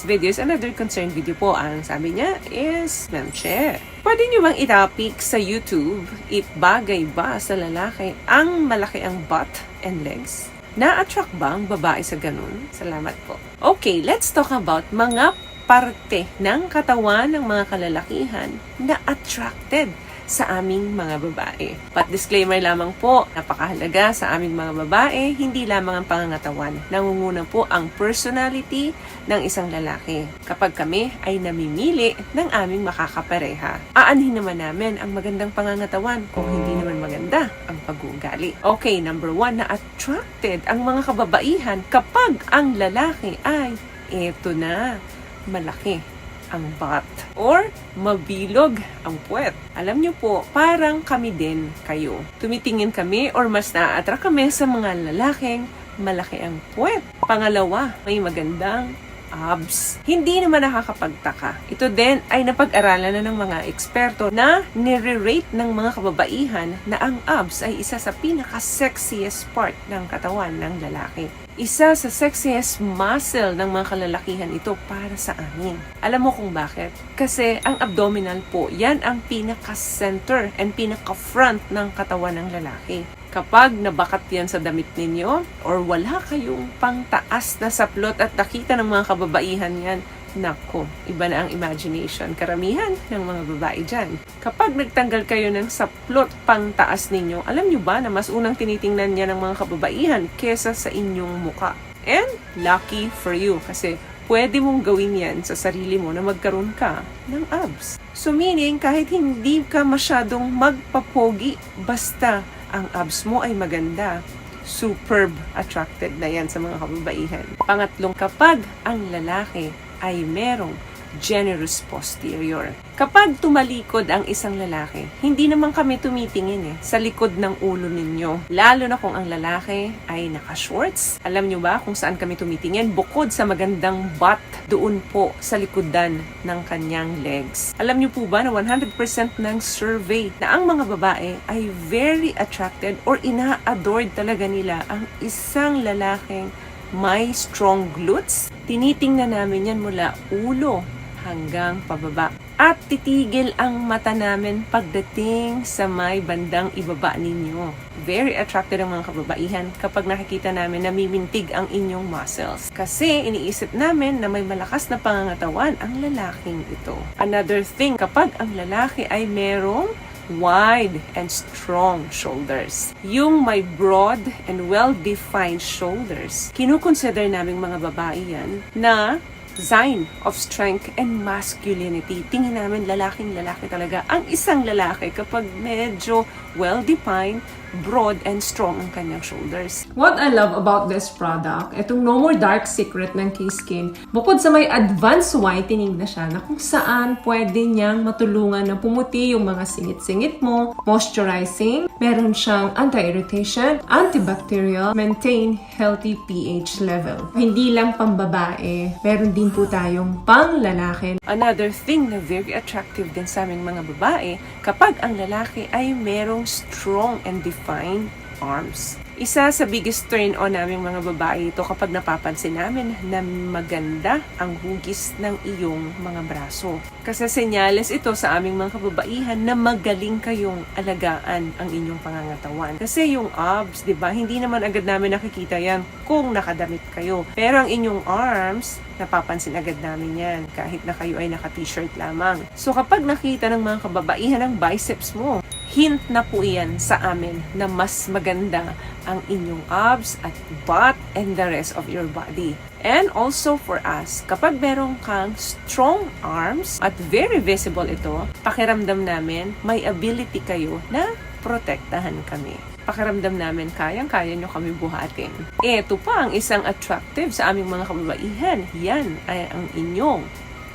video is another concerned video po. Ang sabi niya is, Ma'am Che, pwede niyo bang itapik sa YouTube, bagay ba sa lalaki ang malaki ang butt and legs? Na-attract ba ang babae sa ganun? Salamat po. Okay, let's talk about mga parte ng katawan ng mga kalalakihan na attracted sa aming mga babae. But disclaimer lamang po, napakahalaga sa aming mga babae, hindi lamang ang pangangatawan. Nangunguna po ang personality ng isang lalaki. Kapag kami ay namimili ng aming makakapareha, aanhin naman namin ang magandang pangangatawan kung hindi naman maganda ang pag-uugali. Okay, number 1, na attracted ang mga kababaihan kapag ang lalaki ay eto na, malaki ang butt or mabilog ang puwet. Alam nyo po, parang kami din kayo. Tumitingin kami or mas na-attract kami sa mga lalaking malaki ang puwet. Pangalawa, may magandang abs. Hindi naman nakakapagtaka. Ito din ay napag-aralan na ng mga eksperto na nire-rate ng mga kababaihan na ang abs ay isa sa pinaka-sexiest part ng katawan ng lalaki. Isa sa sexiest muscle ng mga kalalakihan ito para sa amin. Alam mo kung bakit? Kasi ang abdominal po, yan ang pinaka-center and pinaka-front ng katawan ng lalaki. Kapag nabakat yan sa damit ninyo or wala kayong pangtaas na saplot at nakita ng mga kababaihan yan, nako, iba na ang imagination. Karamihan ng mga babae dyan. Kapag nagtanggal kayo ng saplot pangtaas ninyo, alam nyo ba na mas unang tinitingnan niya ng mga kababaihan kesa sa inyong muka? And lucky for you kasi pwede mong gawin yan sa sarili mo na magkaroon ka ng abs. So meaning, kahit hindi ka masyadong magpapogi, basta ang abs mo ay maganda, superb attracted na yan sa mga kababaihan. Pangatlong, kapag ang lalaki ay merong generous posterior. Kapag tumalikod ang isang lalaki, hindi naman kami tumitingin sa likod ng ulo ninyo. Lalo na kung ang lalaki ay naka-shorts. Alam nyo ba kung saan kami tumitingin? Bukod sa magandang butt, doon po sa likodan ng kanyang legs. Alam nyo po ba na 100% ng survey na ang mga babae ay very attracted or ina-adored talaga nila ang isang lalaking may strong glutes? Tinitingnan namin yan mula ulo hanggang pababa. At titigil ang mata namin pagdating sa may bandang ibaba ninyo. Very attracted ang mga kababaihan kapag nakikita namin na mimintig ang inyong muscles. Kasi iniisip namin na may malakas na pangangatawan ang lalaking ito. Another thing, kapag ang lalaki ay merong wide and strong shoulders. Yung may broad and well-defined shoulders, kinukonsider naming mga babae yan na sign of strength and masculinity. Tingin namin lalaking-lalaki talaga ang isang lalaki kapag medyo well-defined, broad and strong ang kanyang shoulders. What I love about this product, itong No More Dark Secret ng K-Skin, bukod sa may advanced whitening na siya na kung saan pwede niyang matulungan na pumuti yung mga singit-singit mo, moisturizing, meron siyang anti-irritation, antibacterial, maintain healthy pH level. Hindi lang pambabae, meron din po tayong pang-lalaki. Another thing na very attractive din sa aming mga babae, kapag ang lalaki ay merong strong and defined arms. Isa sa biggest turn on naming mga babae ito kapag napapansin namin na maganda ang hugis ng iyong mga braso. Kasi senyales ito sa aming mga kababaihan na magaling kayong alagaan ang inyong pangangatawan. Kasi yung abs, di ba, hindi naman agad namin nakikita yan kung nakadamit kayo. Pero ang inyong arms, napapansin agad namin yan kahit na kayo ay naka-t-shirt lamang. So kapag nakita ng mga kababaihan ang biceps mo, hint na po yan sa amin na mas maganda ang inyong abs at butt and the rest of your body. And also for us, kapag meron kang strong arms at very visible ito, pakiramdam namin may ability kayo na protektahan kami. Pakiramdam namin kayang-kaya nyo kami buhatin. Ito pa ang isang attractive sa aming mga kababaihan. Yan ay ang inyong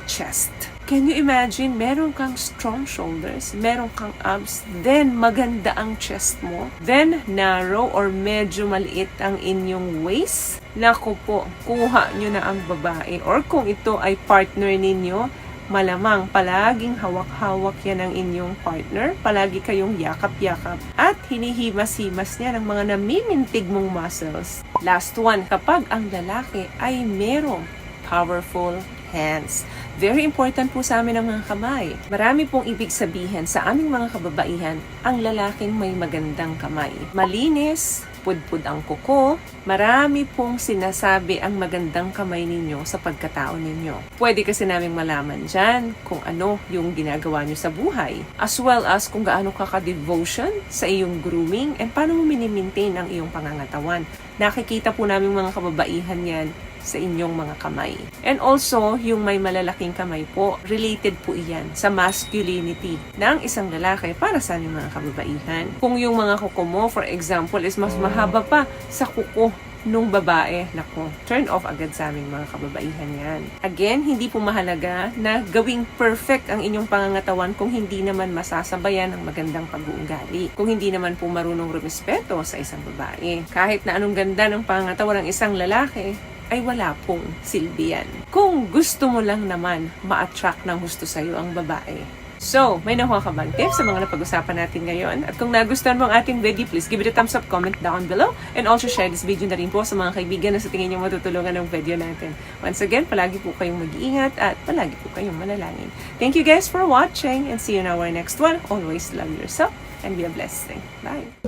chest. Can you imagine, meron kang strong shoulders, meron kang abs, then maganda ang chest mo, then narrow or medyo maliit ang inyong waist? Naku po, kuha nyo na ang babae. Or kung ito ay partner ninyo, malamang palaging hawak-hawak yan ang inyong partner, palagi kayong yakap-yakap, at hinihimas-himas niya ng mga namimintig mong muscles. Last one, kapag ang lalaki ay merong powerful hands. Very important po sa amin ang mga kamay. Marami pong ibig sabihin sa aming mga kababaihan ang lalaking may magandang kamay. Malinis, pudpud ang kuko, marami pong sinasabi ang magandang kamay ninyo sa pagkatao ninyo. Pwede kasi naming malaman dyan kung ano yung ginagawa nyo sa buhay, as well as kung gaano ka ka-devotion sa iyong grooming and paano mo minimaintain ang iyong pangangatawan. Nakikita po namin mga kababaihan yan sa inyong mga kamay. And also, yung may malalaking kamay po, related po iyan sa masculinity ng isang lalaki para sa aming mga kababaihan. Kung yung mga kuko mo, for example, is mas mahaba pa sa kuko nung babae, naku, turn off agad sa aming mga kababaihan yan. Again, hindi po mahalaga na gawing perfect ang inyong pangangatawan kung hindi naman masasabayan ng magandang pag-uugali. Kung hindi naman po marunong rumispeto sa isang babae. Kahit na anong ganda ng pangangatawan ng isang lalaki, ay wala pong silbi yan. Kung gusto mo lang naman ma-attract ng gusto sa'yo ang babae. So, may nakuha ka bang tips sa mga napag-usapan natin ngayon? At kung nagustuhan mo ang ating video, please give it a thumbs up, comment down below, and also share this video na rin po sa mga kaibigan na sa tingin nyo matutulungan ng video natin. Once again, palagi po kayong mag-iingat at palagi po kayong manalangin. Thank you guys for watching and see you in our next one. Always love yourself and be a blessing. Bye!